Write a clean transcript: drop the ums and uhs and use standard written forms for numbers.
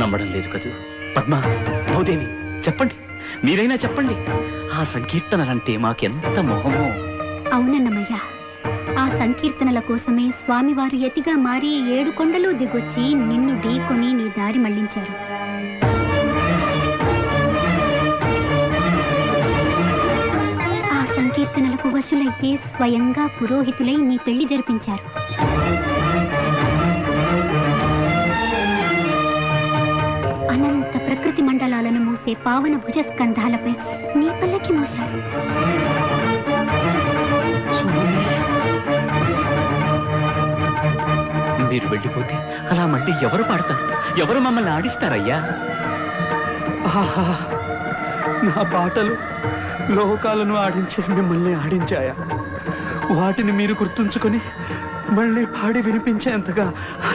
నమ్మడం లేదు కదూ? పద్మ, భూదేవి, చెప్పండి, మీరైనా చెప్పండి. ఆ సంకీర్తనలంటే మాకెంత మోహమో. అవునన్నమయ్య, ఆ సంకీర్తనల కోసమే స్వామివారు యతిగా మారి 7 కొండలు దిగొచ్చి నిన్ను ఢీకొని నీ దారి మళ్లించారు. ఆ సంకీర్తనలకు వశులయ్యే స్వయంగా పురోహితులై నీ పెళ్లి జరిపించారు. అనంత ప్రకృతి మండలాలను మూసే పావన భుజస్కంధాలపై నీ పల్లకి మోశారు. మీరు వెళ్ళిపోతే అలా మళ్ళీ ఎవరు పాడతారు? ఎవరు మమ్మల్ని ఆడిస్తారయ్యా? ఆహా, నా పాటలు లోకాలను ఆడించే మిమ్మల్ని ఆడించాయా? వాటిని మీరు గుర్తుంచుకొని మళ్ళీ పాడి వినిపించేంతగా